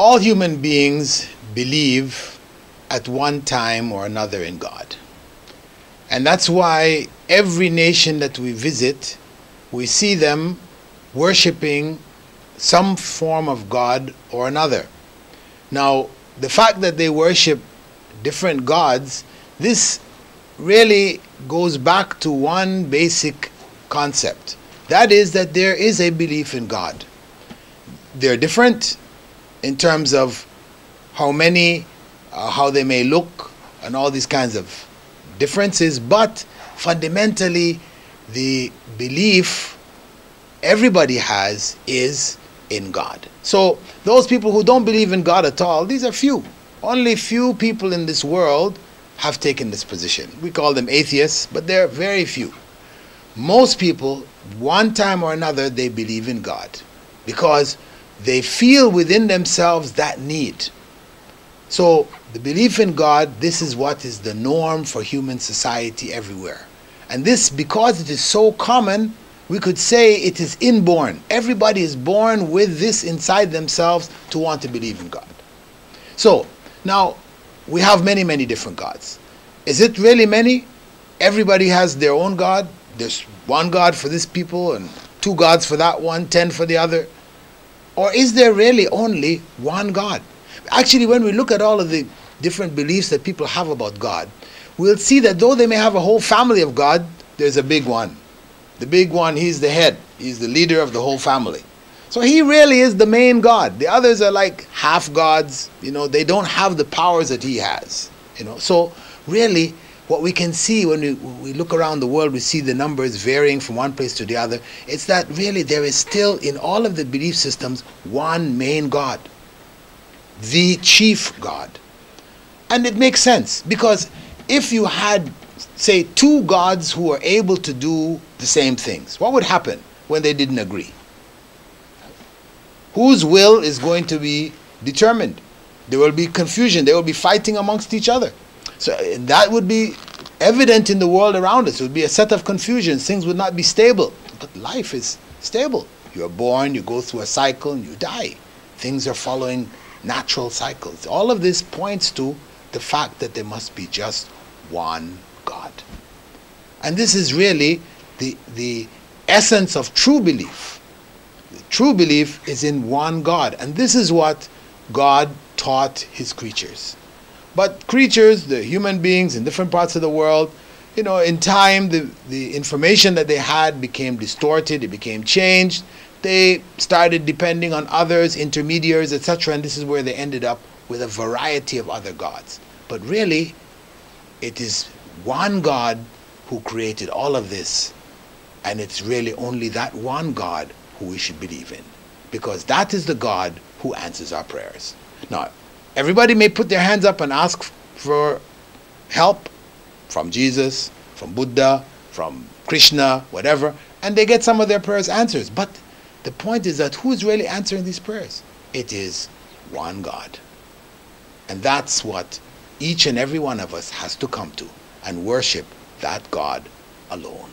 All human beings believe at one time or another in God. And that's why every nation that we visit, we see them worshiping some form of God or another. Now, the fact that they worship different gods, this really goes back to one basic concept. That is that there is a belief in God. They're different in terms of how many, how they may look, and all these kinds of differences, but fundamentally the belief everybody has is in God. So those people who don't believe in God at all, these are few. Only few people in this world have taken this position. We call them atheists, but they're very few. Most people, one time or another, they believe in God because they feel within themselves that need. So the belief in God, this is what is the norm for human society everywhere. And this, because it is so common, we could say it is inborn. Everybody is born with this inside themselves to want to believe in God. So now we have many, many different gods. Is it really many? Everybody has their own God. There's one God for this people and two gods for that one, 10 for the other. Or is there really only one God? Actually, when we look at all of the different beliefs that people have about God, we'll see that though they may have a whole family of God, there's a big one. The big one, he's the head. He's the leader of the whole family. So he really is the main God. The others are like half gods. They don't have the powers that he has. So really, what we can see when we look around the world, we see the numbers varying from one place to the other. It's that really there is still in all of the belief systems one main God, the chief God. And it makes sense because if you had, say, two gods who were able to do the same things, what would happen when they didn't agree? Whose will is going to be determined? There will be confusion. They will be fighting amongst each other. So that would be evident in the world around us. It would be a set of confusions. Things would not be stable. But life is stable. You are born, you go through a cycle, and you die. Things are following natural cycles. All of this points to the fact that there must be just one God. And this is really the essence of true belief. The true belief is in one God. And this is what God taught his creatures. But creatures, the human beings in different parts of the world, in time the information that they had became distorted, it became changed. They started depending on others, intermediaries, etc. And this is where they ended up with a variety of other gods. But really, it is one God who created all of this. And it's really only that one God who we should believe in. Because that is the God who answers our prayers. Now, everybody may put their hands up and ask for help from Jesus, from Buddha, from Krishna, whatever, and they get some of their prayers answered. But the point is that who is really answering these prayers? It is one God. And that's what each and every one of us has to come to and worship that God alone.